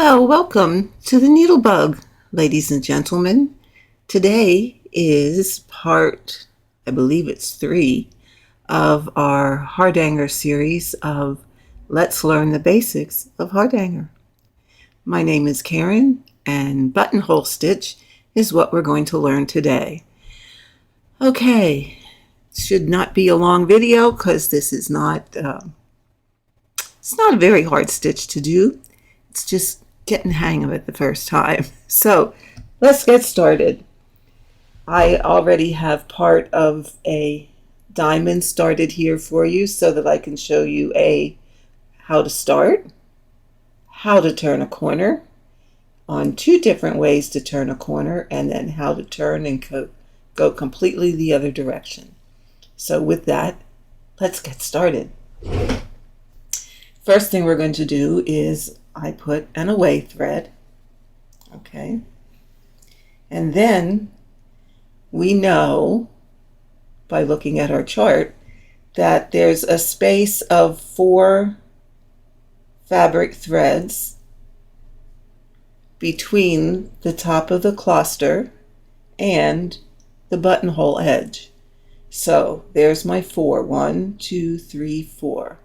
Well, welcome to the NeedleBugg, ladies and gentlemen. Today is part, I believe it's 3, of our Hardanger series of Let's Learn the Basics of Hardanger. My name is Karen, and buttonhole stitch is what we're going to learn today. Okay, should not be a long video because this is not, it's not a very hard stitch to do. It's just getting the hang of it the first time. So let's get started. I already have part of a diamond started here for you so that I can show you how to start, how to turn a corner, on 2 different ways to turn a corner, and then how to turn and go completely the other direction. So with that, let's get started. First thing we're going to do is I put an away thread, okay, and then we know by looking at our chart that there's a space of 4 fabric threads between the top of the cluster and the buttonhole edge. So there's my 4, 1, 2, 3, 4.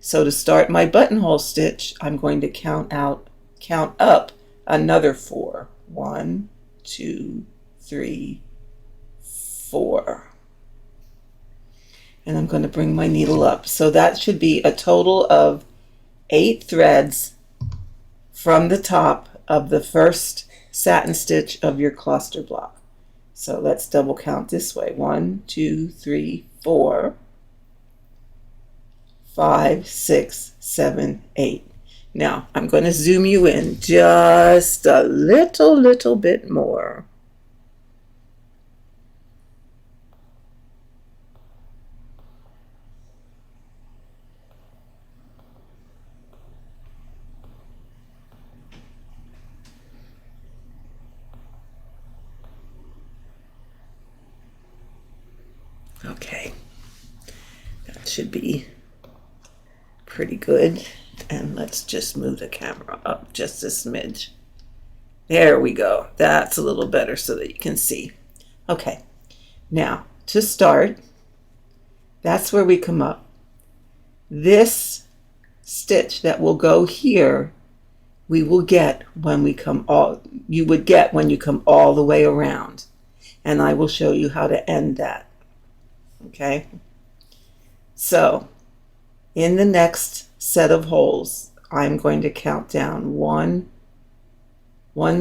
So to start my buttonhole stitch, I'm going to count up another 4. 1, 2, 3, 4. And I'm going to bring my needle up. So that should be a total of 8 threads from the top of the first satin stitch of your cluster block. So let's double count this way. 1, 2, 3, 4. 5, 6, 7, 8. Now I'm going to zoom you in just a little bit more. Okay, that should be pretty good. And let's just move the camera up just a smidge. There we go. That's a little better so that you can see. Okay, now to start, that's where we come up. This stitch that will go here, we will get when we come you would get when you come all the way around. And I will show you how to end that. Okay, so in the next set of holes, I'm going to count down 1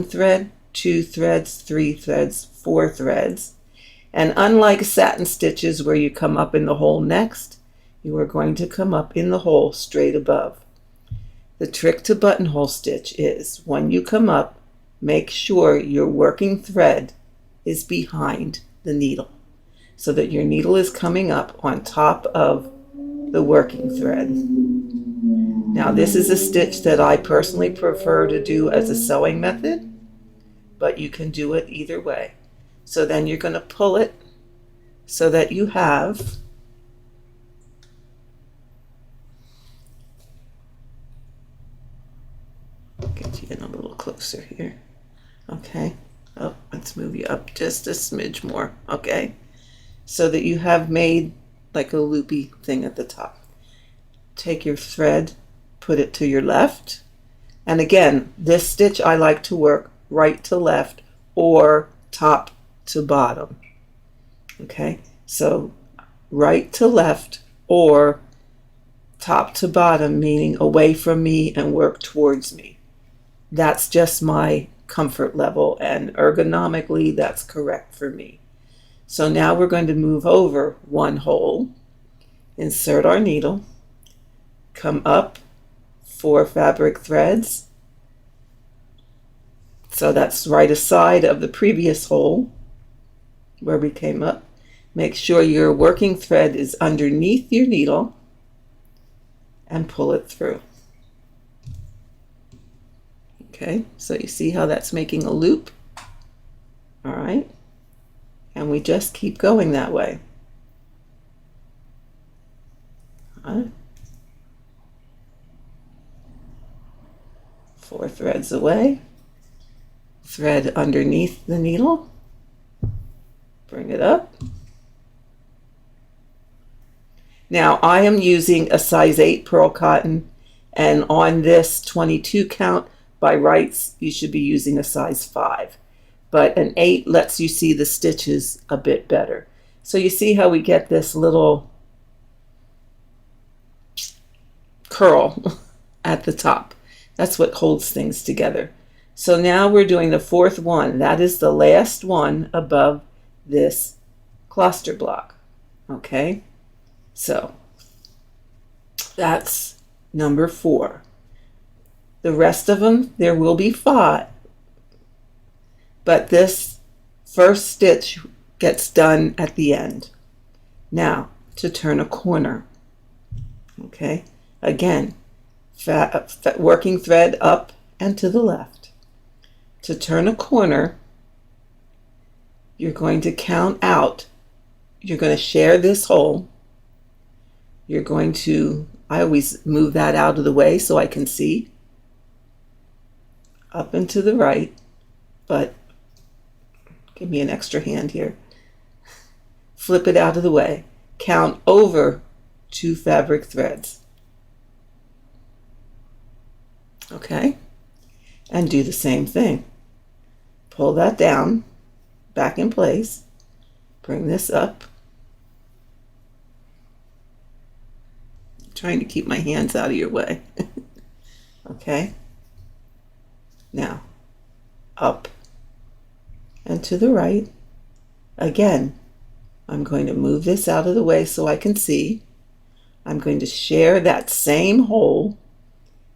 thread, 2 threads, 3 threads, 4 threads. And unlike satin stitches where you come up in the hole next, you are going to come up in the hole straight above. The trick to buttonhole stitch is when you come up, make sure your working thread is behind the needle so that your needle is coming up on top of the working thread. Now this is a stitch that I personally prefer to do as a sewing method, but you can do it either way. So then you're going to pull it so that you have get you in a little closer here. Okay. Oh, let's move you up just a smidge more. Okay. So that you have made like a loopy thing at the top. Take your thread, put it to your left. And again, this stitch I like to work right to left or top to bottom. Okay, so right to left or top to bottom, meaning away from me and work towards me. That's just my comfort level, and ergonomically that's correct for me. So now we're going to move over 1 hole, insert our needle, come up 4 fabric threads. So that's right aside of the previous hole where we came up. Make sure your working thread is underneath your needle and pull it through. Okay, so you see how that's making a loop? All right. And we just keep going that way. 4 threads away, thread underneath the needle, bring it up. Now I am using a size 8 pearl cotton, and on this 22 count, by rights you should be using a size 5, but an 8 lets you see the stitches a bit better. So you see how we get this little curl at the top. That's what holds things together. So now we're doing the 4th one. That is the last one above this cluster block. Okay, so that's number 4. The rest of them, there will be 5, but this first stitch gets done at the end. Now to turn a corner. Okay, again, working thread up and to the left. To turn a corner, you're going to count out. You're going to share this hole. You're going to, I always move that out of the way so I can see. Up and to the right, but give me an extra hand here. Flip it out of the way. Count over 2 fabric threads. Okay, and do the same thing. Pull that down, back in place, bring this up. I'm trying to keep my hands out of your way. Okay, now up and to the right. Again, I'm going to move this out of the way so I can see. I'm going to share that same hole,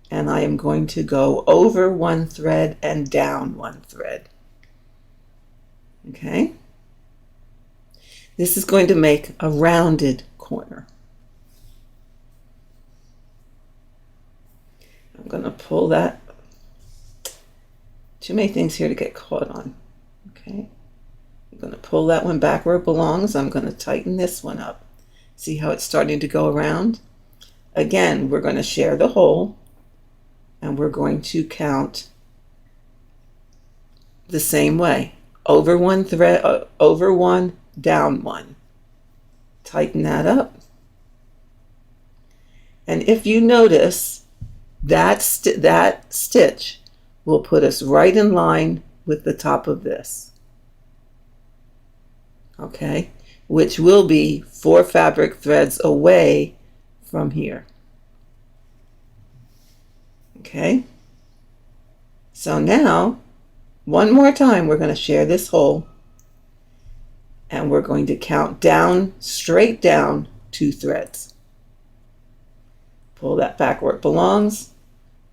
and I am going to go over 1 thread and down 1 thread. Okay, this is going to make a rounded corner. I'm going to pull that. Too many things here to get caught on. Okay, I'm going to pull that one back where it belongs. I'm going to tighten this one up. See how it's starting to go around? Again, we're going to share the hole, and we're going to count the same way. Over 1 thread, over 1, down 1. Tighten that up. And if you notice, that stitch will put us right in line with the top of this. Okay, which will be 4 fabric threads away from here. Okay, so now one more time we're going to share this hole, and we're going to count down, straight down 2 threads. Pull that back where it belongs,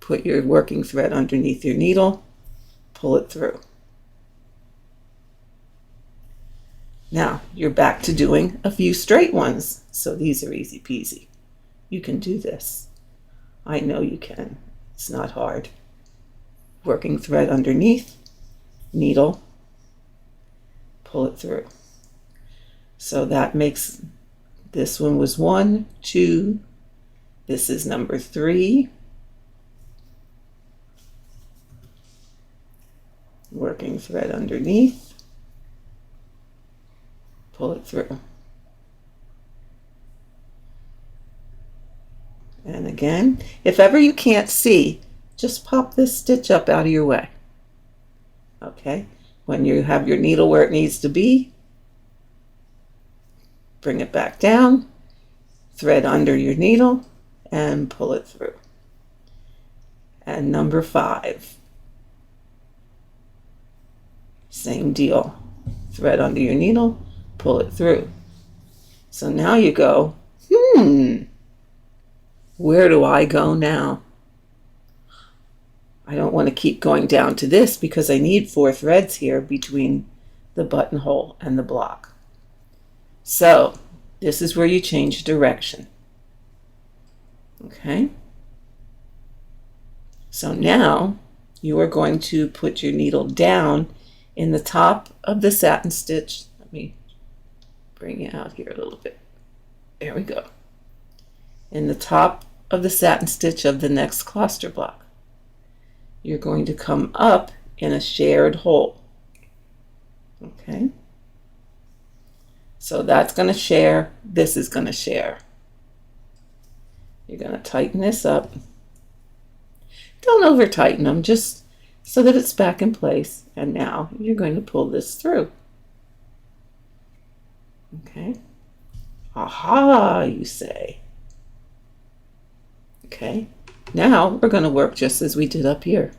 put your working thread underneath your needle, pull it through. Now you're back to doing a few straight ones, so these are easy peasy. You can do this. I know you can. It's not hard. Working thread underneath, needle, pull it through. So that makes, this one was 1, 2, this is number 3. Working thread underneath, pull it through. And again, if ever you can't see, just pop this stitch up out of your way. Okay, when you have your needle where it needs to be, bring it back down, thread under your needle, and pull it through. And number 5, same deal. Thread under your needle, pull it through. So now you go, where do I go now? I don't want to keep going down to this because I need 4 threads here between the buttonhole and the block. So this is where you change direction. Okay, so now you are going to put your needle down in the top of the satin stitch. Let me bring you out here a little bit. There we go. In the top of the satin stitch of the next cluster block. you're going to come up in a shared hole. Okay? So that's going to share, this is going to share. You're going to tighten this up. Don't over tighten them, just so that it's back in place. And now you're going to pull this through. Okay? Aha, you say. Okay, now we're going to work just as we did up here.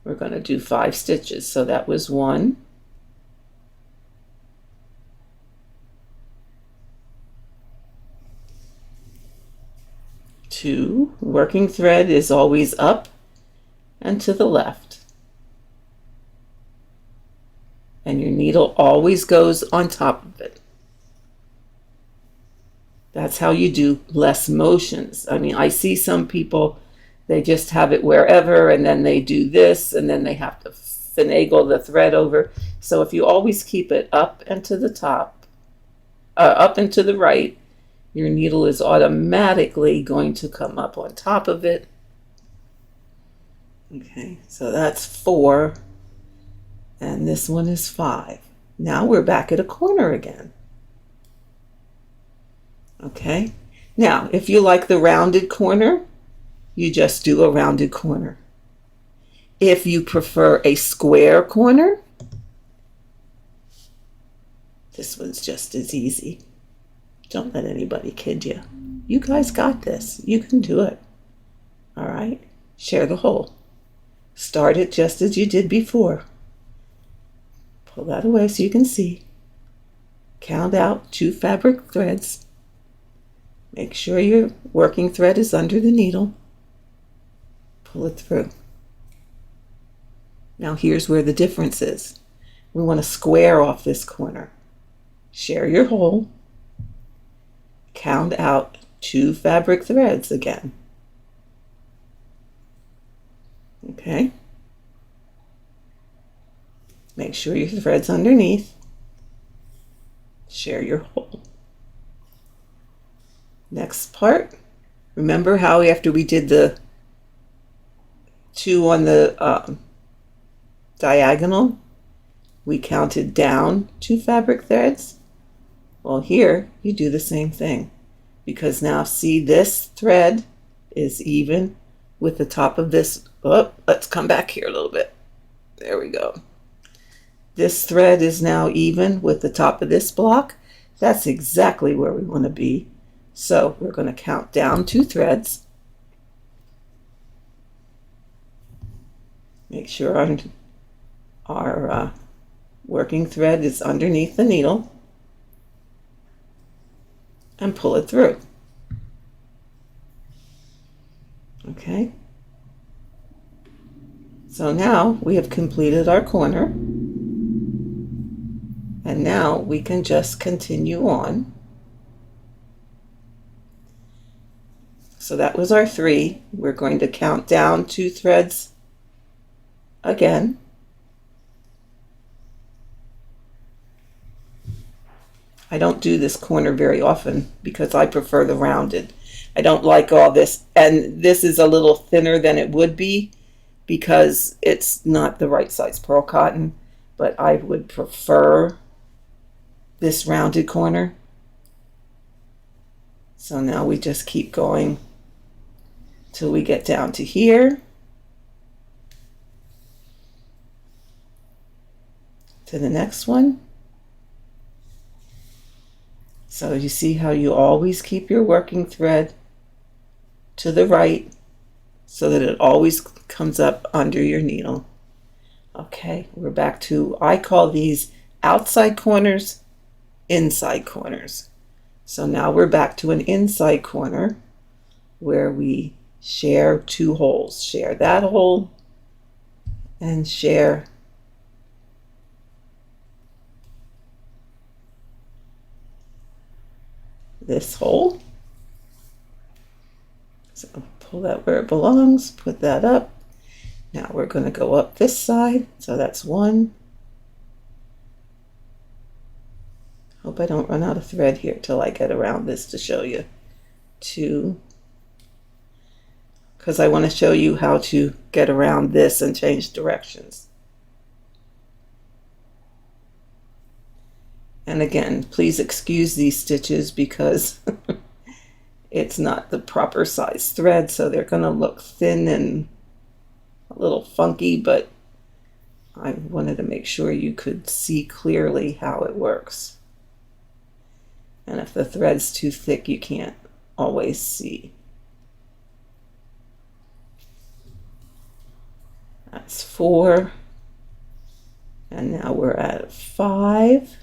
We're going to do 5 stitches. So that was 1, 2. Working thread is always up and to the left. And your needle always goes on top of it. That's how you do less motions. I mean, I see some people, they just have it wherever, and then they do this, and then they have to finagle the thread over. So if you always keep it up and to the top, up and to the right, your needle is automatically going to come up on top of it. Okay, so that's 4, and this one is 5. Now we're back at a corner again. Okay, now if you like the rounded corner, you just do a rounded corner. If you prefer a square corner, this one's just as easy. Don't let anybody kid you. You guys got this. You can do it. All right, share the hole. Start it just as you did before. Pull that away so you can see. Count out 2 fabric threads. Make sure your working thread is under the needle. Pull it through. Now here's where the difference is. We want to square off this corner. Share your hole. Count out 2 fabric threads again. Okay. Make sure your thread's underneath. Share your hole. Next part, remember how after we did the 2 on the diagonal, we counted down 2 fabric threads? Well, here you do the same thing, because now see, this thread is even with the top of this. Oh, let's come back here a little bit. There we go. This thread is now even with the top of this block. That's exactly where we want to be. So we're going to count down 2 threads. Make sure our working thread is underneath the needle, and pull it through. Okay. So now we have completed our corner, and now we can just continue on. So that was our 3. We're going to count down 2 threads again. I don't do this corner very often because I prefer the rounded. I don't like all this, and this is a little thinner than it would be because it's not the right size pearl cotton, but I would prefer this rounded corner. So now we just keep going till we get down to here, to the next one. So you see how you always keep your working thread to the right so that it always comes up under your needle. Okay, we're back to, I call these outside corners, inside corners. So now we're back to an inside corner where we share 2 holes. Share that hole and share this hole. So pull that where it belongs, put that up. Now we're going to go up this side. So that's 1. Hope I don't run out of thread here till I get around this to show you. 2. because I want to show you how to get around this and change directions. And again, please excuse these stitches because it's not the proper size thread, so they're going to look thin and a little funky, but I wanted to make sure you could see clearly how it works. And if the thread's too thick, you can't always see. That's 4. And now we're at 5.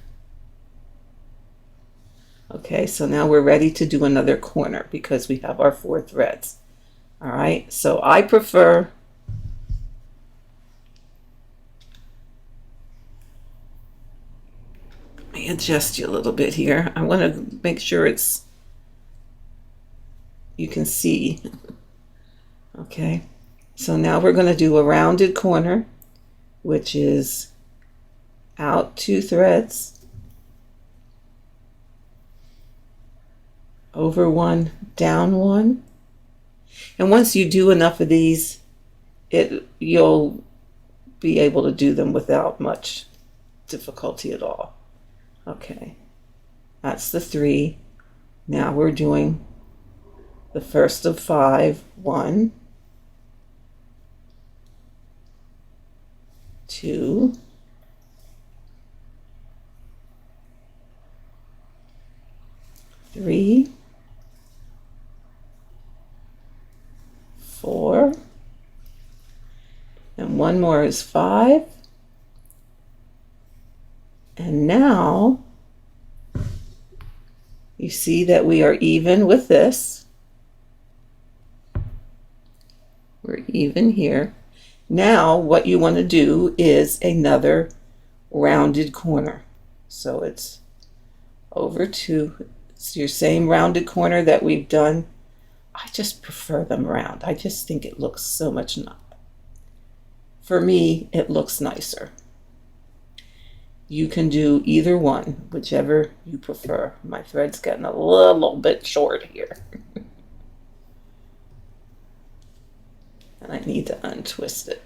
Okay, so now we're ready to do another corner because we have our 4 threads. All right, so I prefer let me adjust you a little bit here. I want to make sure you can see. Okay, so now we're going to do a rounded corner, which is out 2 threads, over 1, down 1. And once you do enough of these, you'll be able to do them without much difficulty at all. Okay, that's the 3. Now we're doing the first of 5. 1, 2, 3, 4, and one more is 5. And now you see that we are even with this. We're even here. Now what you want to do is another rounded corner. So it's over 2. It's your same rounded corner that we've done. I just prefer them round. I just think it looks so much nicer. For me, it looks nicer. You can do either one, whichever you prefer. My thread's getting a little bit short here. And I need to untwist it.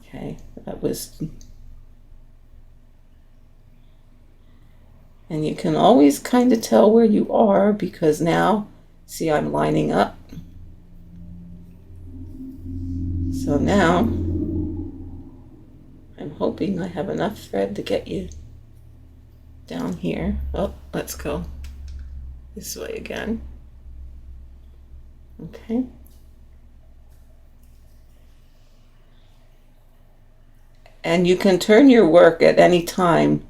Okay, that was... And you can always kind of tell where you are because now, see, I'm lining up. So now, I'm hoping I have enough thread to get you down here. Oh, let's go this way again. Okay. And you can turn your work at any time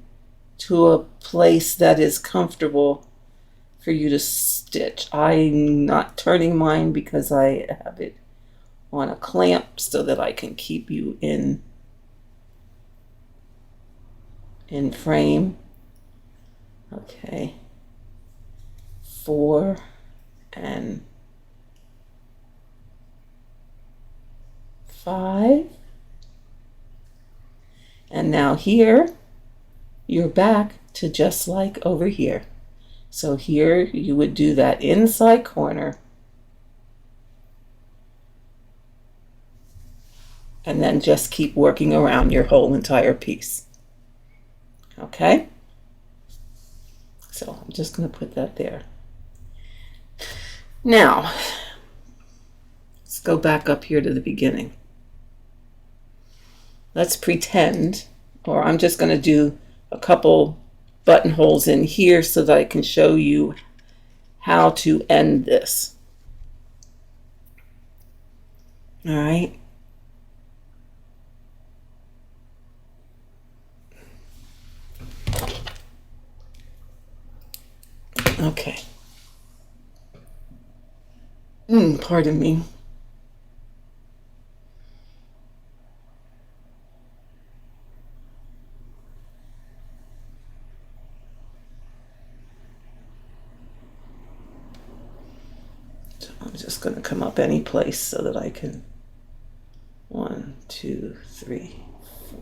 to a place that is comfortable for you to stitch. I'm not turning mine because I have it on a clamp so that I can keep you in frame. Okay, 4 and 5. And now here, you're back to just like over here. So here you would do that inside corner and then just keep working around your whole entire piece. Okay? So I'm just going to put that there. Now, let's go back up here to the beginning. Let's pretend, or I'm just going to do a couple buttonholes in here so that I can show you how to end this. All right. Okay. Pardon me. I'm just going to come up any place so that I can 1, 2, 3, 4.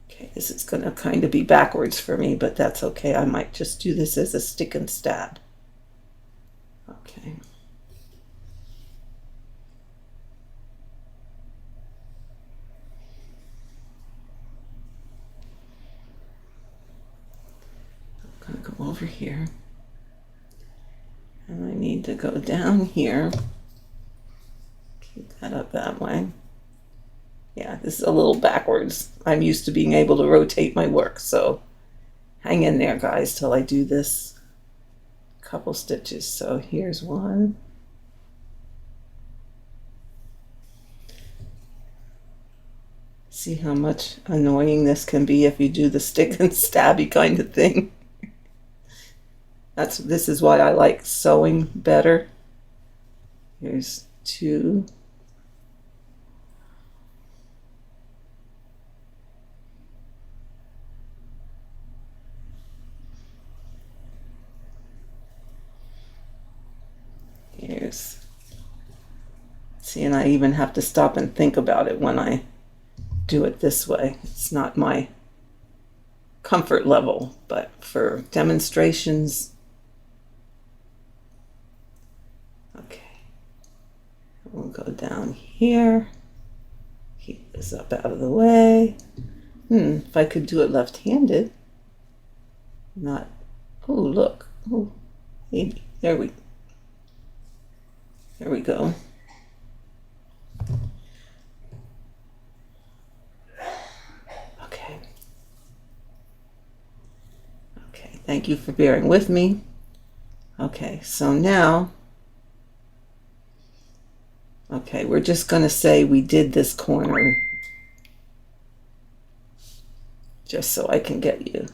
Okay, this is going to kind of be backwards for me, but that's okay. I might just do this as a stick and stab. Okay. I'm going to go over here. And I need to go down here. Keep that up that way. Yeah, this is a little backwards. I'm used to being able to rotate my work, so hang in there, guys, till I do this couple stitches. So here's one. See how much annoying this can be if you do the stick and stabby kind of thing. This is why I like sewing better. Here's two. Here's, see, and I even have to stop and think about it when I do it this way. It's not my comfort level, but for demonstrations. Okay, we'll go down here. Keep this up out of the way. If I could do it left-handed. Not, oh, look. Oh, maybe. There we go. Okay. Okay, thank you for bearing with me. Okay, so now, okay, we're just going to say we did this corner just so I can get you.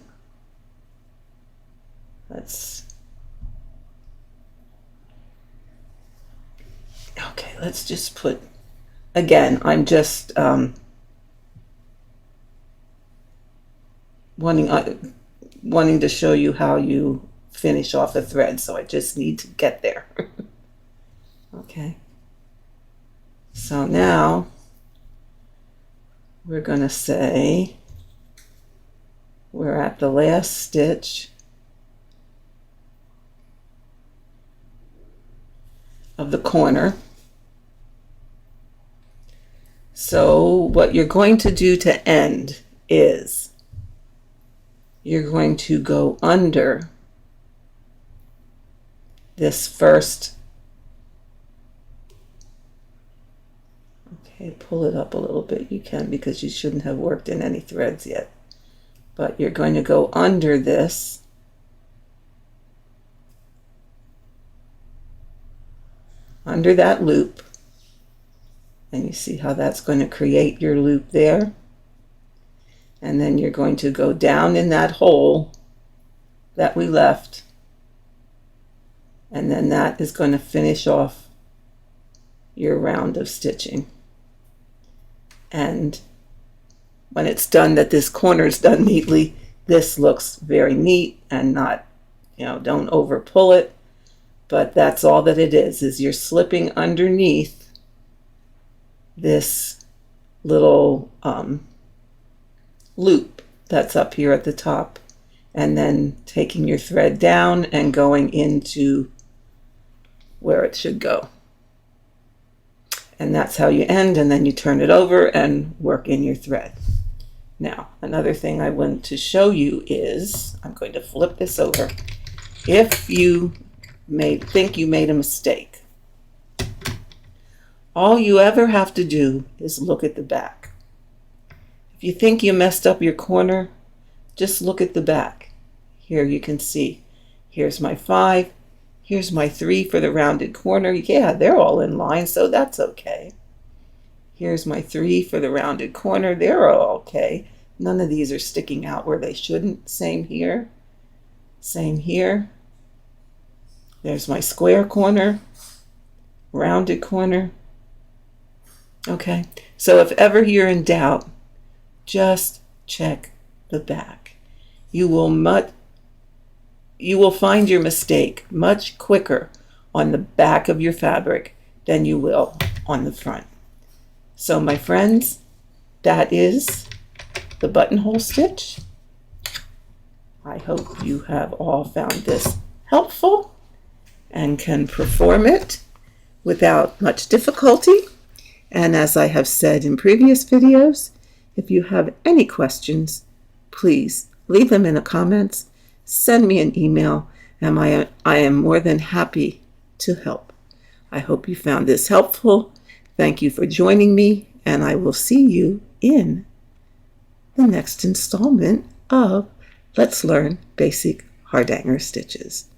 Let's just put, again, I'm just wanting to show you how you finish off a thread, so I just need to get there. Okay, so now we're going to say we're at the last stitch of the corner. So what you're going to do to end is you're going to go under this first, okay, pull it up a little bit. You can, because you shouldn't have worked in any threads yet. But you're going to go under this, under that loop, and you see how that's going to create your loop there. And then you're going to go down in that hole that we left, and then that is going to finish off your round of stitching. And when it's done, that this corner is done neatly, this looks very neat and not, don't over pull it. But that's all that it is you're slipping underneath this little loop that's up here at the top, and then taking your thread down and going into where it should go. And that's how you end, and then you turn it over and work in your thread. Now, another thing I want to show you is, I'm going to flip this over. If you think you made a mistake, all you ever have to do is look at the back. If you think you messed up your corner, just look at the back. Here you can see, here's my 5, here's my 3 for the rounded corner. Yeah, they're all in line, so that's okay. Here's my 3 for the rounded corner. They're all okay. None of these are sticking out where they shouldn't. Same here. Same here. There's my square corner, rounded corner. Okay, so if ever you're in doubt, just check the back. You will find your mistake much quicker on the back of your fabric than you will on the front. So my friends, that is the buttonhole stitch. I hope you have all found this helpful, and can perform it without much difficulty. And as I have said in previous videos, if you have any questions, please leave them in the comments, send me an email, and I am more than happy to help. I hope you found this helpful. Thank you for joining me, and I will see you in the next installment of Let's Learn Basic Hardanger Stitches.